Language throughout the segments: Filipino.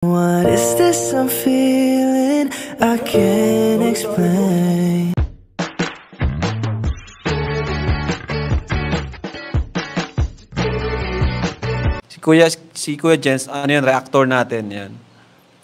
What is this I'm feeling? I can't explain. Si Kuya Jens, ano yan, reactor natin yan.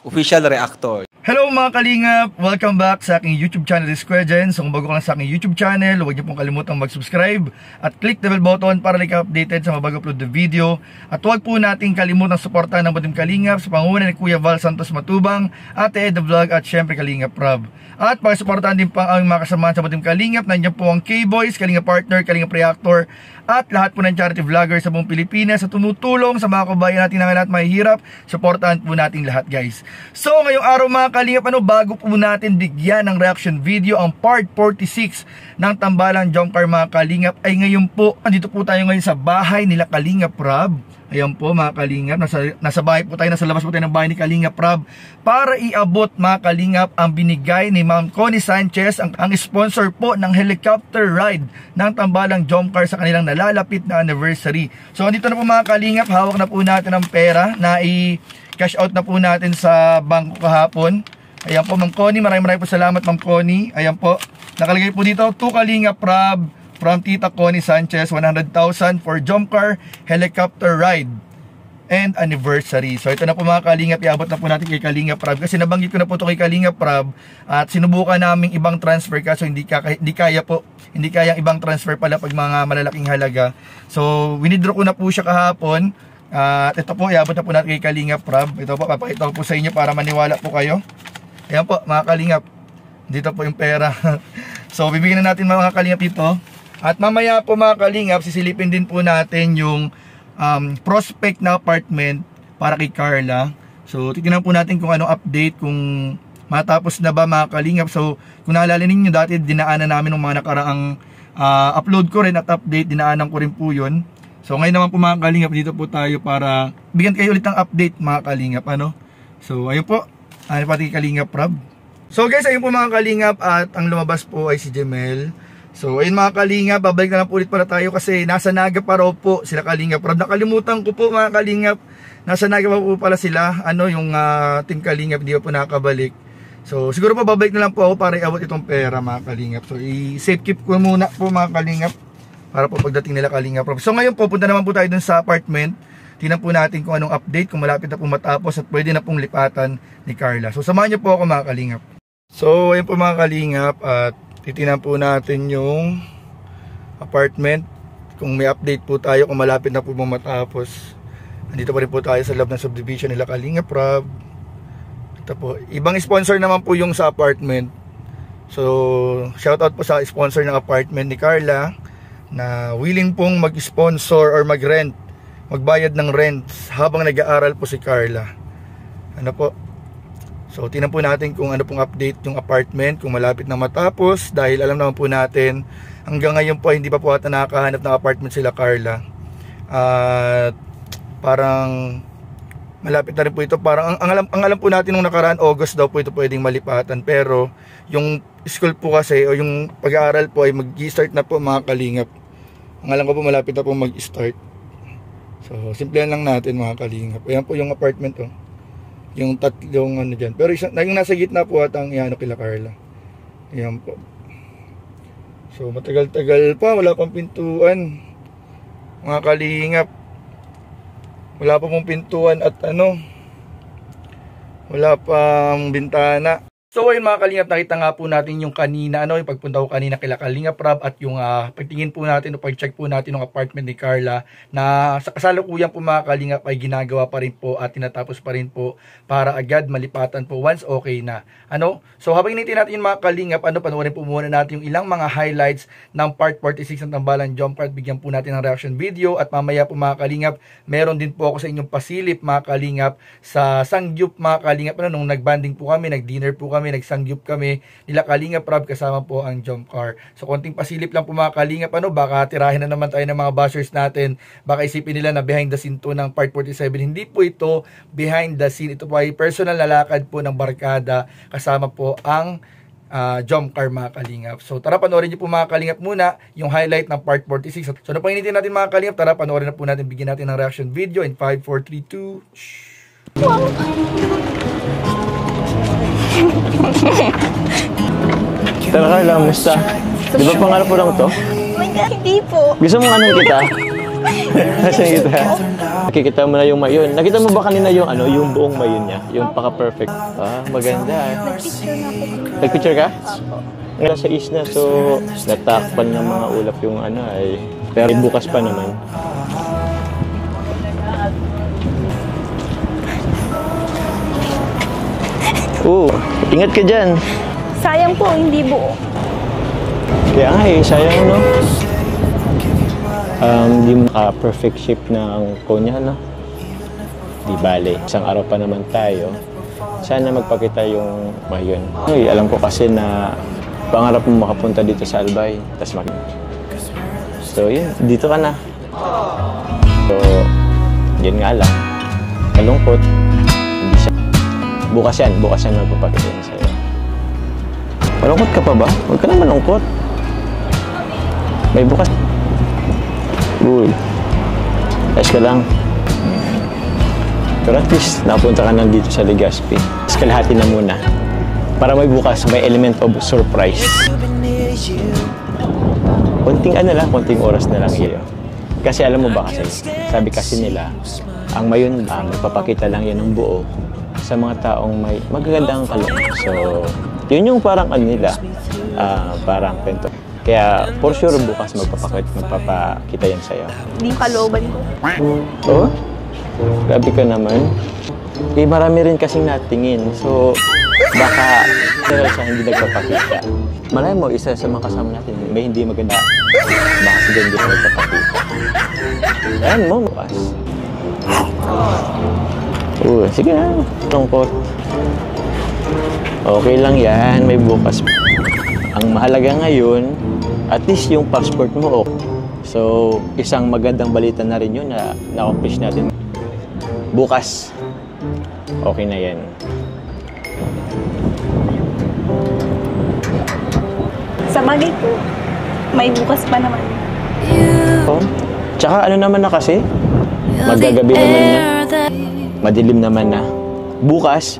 Official reactor. Hello mga kalingap! Welcome back sa aking YouTube channel, this is Kuya Jens. So kung bago ka lang sa aking YouTube channel, huwag niyo pong kalimutang mag-subscribe at click the bell button para like updated sa mga bago upload na video. At huwag po nating kalimutang suportahan ng Butim Kalingap sa pangunguna ni Kuya Val Santos Matubang, Ate Ed the Vlog at syempre Kalingap Rob. At pakisuportahan din pa ang mga kasamahan sa Butim Kalingap. Nandiyan po ang K-Boys, Kalingap Partner, Kalingap Reactor at lahat po ng charity vlogger sa buong Pilipinas sa tumutulong sa mga kabayan natin na lahat mahihirap. Suportahan po natin lahat, guys. So ngayong araw mga kalingap, bago po natin bigyan ng reaction video ang part 46 ng Tambalang Jump Car mga kalingap, ay ngayon po, andito po tayo ngayon sa bahay nila Kalingap Rob. Ayan po mga kalingap, nasa bahay po tayo, nasa labas po tayo ng bahay ni Kalingap Rob para iabot mga kalingap ang binigay ni Ma'am Connie Sanchez, ang sponsor po ng helicopter ride ng Tambalang Jump Car sa kanilang nalalapit na anniversary. So andito na po mga kalingap, hawak na po natin ang pera na i-cash out na po natin sa bangko kahapon. Ayan po Ma'am Connie, maraming po salamat Ma'am Connie. Ayan po, nakalagay po dito, to Kalingap Rob from Tita Connie Sanchez, 100,000 for Jump Car helicopter ride and anniversary. So ito na po mga kalingap, iabot na po natin kay Kalingap Rob kasi nabanggit ko na po ito kay Kalingap Rob at sinubukan naming ibang transfer kaso hindi kayang ibang transfer pala pag mga malalaking halaga. So winidraw ko na po siya kahapon at ito po, iabot na po natin kay Kalingap Rob. Ito po, papakita ko po sa inyo para maniwala po kayo. Ayan po mga kalingap, dito po yung pera. So bibigyan na natin mga kalingap ito. At mamaya po mga kalingap, sisilipin din po natin yung prospect na apartment para kay Carla. So titignan po natin kung anong update, kung matapos na ba mga kalingap. So kung naalala ninyo, dati dinaanan namin ng mga nakaraang upload ko rin at update, dinaanan ko rin po yun. So ngayon naman po mga kalingap, dito po tayo para bigyan kayo ulit ng update mga kalingap. So ayun po, pati Kalingap Rob. So guys, ayun po mga kalingap, at ang lumabas po ay si Jemel. So ayun mga kalingap, babalik na lang po ulit para tayo kasi nasa Naga pa raw po sila Kalingap Rob. Nakalimutan ko po mga kalingap, nasa Naga pa po pala sila, yung team Kalingap, hindi pa po nakabalik. So siguro po babalik na lang po ako para iabot itong pera mga kalingap. So i-safe keep ko muna po mga kalingap para po pagdating nila Kalingap Rob. So ngayon po, punta naman po tayo dun sa apartment. Tingnan po natin kung anong update, kung malapit na po matapos at pwede na pong lipatan ni Carla. So samahan niyo po ako mga kalingap. So ayun po mga kalingap, at titingnan po natin yung apartment, kung may update po tayo, kung malapit na po matapos. Andito pa rin po tayo sa loob ng subdivision nila Kalingap Rob. Ito po, ibang sponsor naman po yung sa apartment. So shoutout po sa sponsor ng apartment ni Carla na willing pong mag-sponsor or magbayad ng rent habang nag-aaral po si Carla. Po. So tingnan po natin kung ano pong update yung apartment, kung malapit na matapos, dahil alam naman po natin hanggang ngayon po hindi pa po ata nakakahanap ng apartment sila Carla. At parang malapit na rin po ito. Parang ang alam po natin nung nakaraan August daw po ito pwedeng malipatan, pero yung school po kasi o yung pag-aaral po ay mag-start na po mga kalingap. Ang alam ko po malapit na po mag-start. So simplihan lang natin mga kalingap. Ayan po yung apartment yung tatlong dyan. Pero yung nasa gitna po at ang kila Carla. Ayan po. So matagal-tagal pa, wala pang pintuan mga kalingap. Wala pa pong pintuan at wala pang bintana. So ayun mga kalingap, nakita nga po natin yung kanina, yung pagpunta ko kanina kila Kalingap Rob at yung pagtingin po natin o pag-check po natin ng apartment ni Carla na sa kasalukuyan po mga kalingap ay ginagawa pa rin po at tinatapos pa rin po para agad malipatan po once okay na. So habang initin natin yung mga kalingap, panoorin po muna natin yung ilang mga highlights ng part 46 ng Tambalang Jump Car. Bigyan po natin ng reaction video at mamaya po mga kalingap, meron din po ako sa inyong pasilip mga kalingap sa Sangyup mga kalingap. Nung nagbanding po kami, nag-dinner po kami, nagsangyup kami nila Kalingap Rob kasama po ang Jump Car. So konting pasilip lang po mga kalingap, baka tirahin na naman tayo ng mga bashers natin, baka isipin nila na behind the scene to ng part 47. Hindi po ito behind the scene, ito po ay personal na lakad po ng barkada kasama po ang Jump Car mga kalingap. So tara, panoorin niyo po mga kalingap muna yung highlight ng part 46. So napanginitin natin mga kalingap, tara panoorin na po natin, bigyan natin ng reaction video in 5, 4, 3, 2 Tara Carla, musta? Di ba pangarap mo lang to? Oh my God, hindi po. Gusto mo anong kita? Nasaan kita? Nakikita mo na yung mayon. Nakita mo ba kanina yung yung buong mayon niya? Yung paka-perfect. Ah, maganda. Nag-picture na po. Nag-picture ka? Ngayon sa isna, so natakpan ng mga ulap yung ay. Pero bukas pa naman. Ingat ka dyan. Sayang po, hindi buo. Kaya nga sayang no. Di mo perfect shape na ang cone niya, no? Di bale. Isang araw pa naman tayo. Sana magpakita yung mayon. Alam ko kasi na pangarap mo makapunta dito sa Albay. So, yun. Dito ka na. So, yun nga lang. Malungkot. Hindi siya. Bukas yan magpapakita yun sa'yo. Malungkot ka pa ba? Huwag ka na malungkot. May bukas. Uy. Ayos ka lang. Pero at least, napunta ka na dito sa Legazpi. Tapos kalahati na muna. Para may bukas, may element of surprise. Konting oras na lang iyo. Kasi alam mo ba kasi, sabi kasi nila, ang mayon nagpapakita lang yan ng buo sa mga taong may magagandang kaloob. So, yun yung parang nila, parang kwento. Kaya, for sure, bukas magpapakita yan sa'yo. Hindi yung kalooban ko. Oh? Grabe ka naman. Marami rin kasing natingin. So, baka siya hindi nagpapakita. Malay mo, isa sa mga kasama natin, may hindi maganda. Baka si Gandhi na nagpapakita. Ayan mo, bukas. Sige na. Tungkot. Okay lang yan, may bukas. Ang mahalaga ngayon, at least yung passport mo, So, isang magandang balita na rin yun na na-accomplish natin. Bukas, okay na yan. Sa bagay ko, may bukas pa naman. Tsaka naman na kasi, magagabi naman na, madilim naman na. Bukas,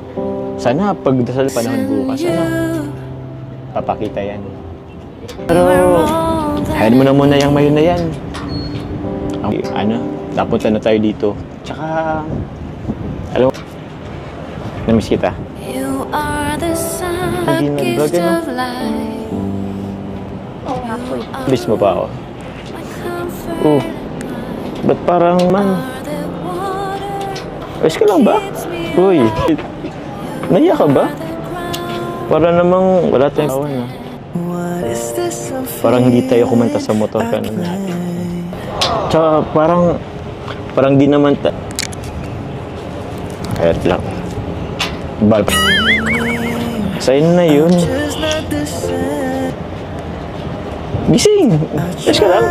sana pagdasal panahon bukas, papakita yan. Pero, hayaan mo na muna yung mayon na yan. Napunta na tayo dito. Tsaka, alam mo, namiss kita. Hindi nag-vlog, Oo nga po. Miss mo pa ako? Ba't parang ayos ka lang ba? Naiya ka ba? Para namang wala tayong awan na. Parang hindi tayo kumanta sa motor ka na natin. Tsaka parang di naman Ayat lang. Sa'yo na yun. Gising! Ayos ka lang.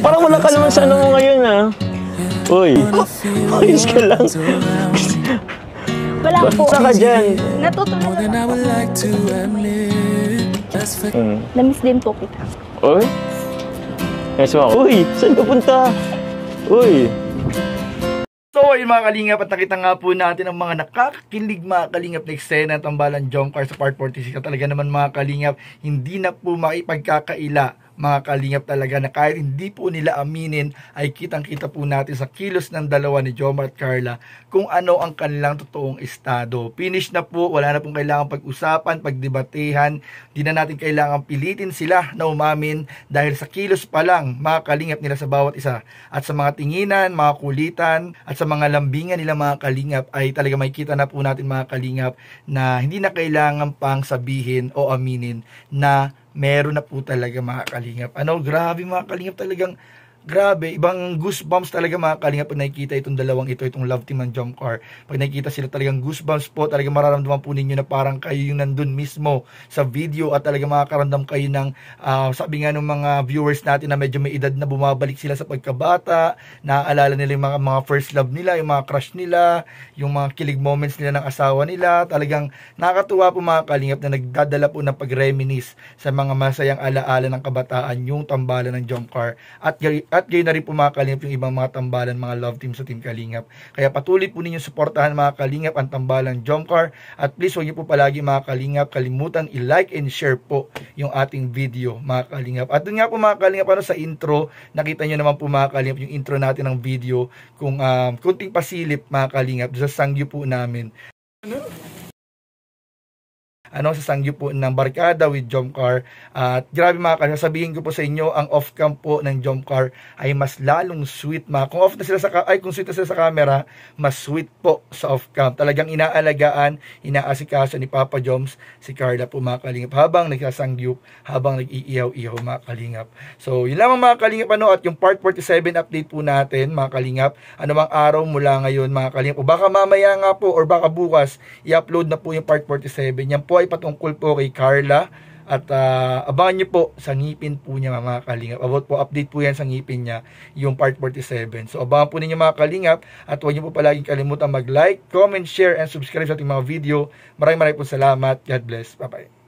Parang wala ka naman sa mo ngayon, ayos ka lang. Wala po. Basta ka dyan. Natutulog ako. Namiss din po kita. Ayos mo ako. Saan ka punta? So, yun mga kalingap, at nakita nga po natin ang mga nakakakilig mga kalingap na eksena at tambalan Jomcar sa part 46. At talaga naman mga kalingap, hindi na po makipagkakaila mga kalingap talaga na kahit hindi po nila aminin ay kitang-kita po natin sa kilos ng dalawa ni Jomar at Carla kung ano ang kanilang totoong estado. Finish na po, wala na pong kailangan pag-usapan, pagdebatehan, di na natin kailangan pilitin sila na umamin dahil sa kilos pa lang mga kalingap nila sa bawat isa at sa mga tinginan, mga kulitan at sa mga lambingan nila mga kalingap ay talaga makikita na po natin mga kalingap na hindi na kailangan pang sabihin o aminin na meron na po talaga mga kalingap. Grabe mga kalingap, talagang Grabe, ibang goosebumps talaga mga kalingap pag nakikita itong dalawang ito, itong love team ng Jump Car. Pag nakikita sila talagang goosebumps po, talagang mararamdaman po ninyo na parang kayo yung nandun mismo sa video at talagang makakaramdam kayo ng, sabi nga ng mga viewers natin na medyo may edad na bumabalik sila sa pagkabata, naaalala nila yung mga first love nila, yung mga crush nila, yung mga kilig moments nila ng asawa nila. Talagang nakakatuwa po mga kalingap na nagdadala po ng pag-reminisce sa mga masayang alaala ng kabataan yung tambalan ng Jump Car. At gayon na rin po mga kalingap yung ibang mga tambalan, mga love team sa Team Kalingap. Kaya patuloy po ninyo suportahan mga kalingap ang tambalan Jump Car. At please huwag niyo po palagi mga kalingap kalimutan i-like and share po yung ating video mga kalingap. At dun nga po mga kalingap, sa intro, nakita nyo naman po mga kalingap yung intro natin ng video kung kunting pasilip mga kalingap sa sangyo po namin. Sa sangyo po ng Barkada with Jump Car. At grabe mga kalingap, sabihin ko po sa inyo, ang off-cam po ng Jump Car ay mas lalong sweet mga. Kung off na sila kung sweet na sila sa camera, mas sweet po sa off-cam. Talagang inaalagaan, inaasikaso ni Papa Joms si Carla po mga kalingap habang nagsasangyup, habang nag-iihaw-ihaw mga kalingap. So yun lamang mga kalingap at yung part 47 update po natin mga kalingap, anumang araw mula ngayon mga kalingap, o baka mamaya nga po or baka bukas i-upload na po yung part 47. Yan po ay patungkol po kay Carla at abangan nyo po sa ngipin po niya mga kalingap. About po, update po yan sa ngipin niya, yung part 47. So abangan po ninyo mga kalingap at huwag nyo po palaging kalimutan mag-like, comment, share, and subscribe sa ating mga video. Maraming po salamat. God bless. Bye-bye.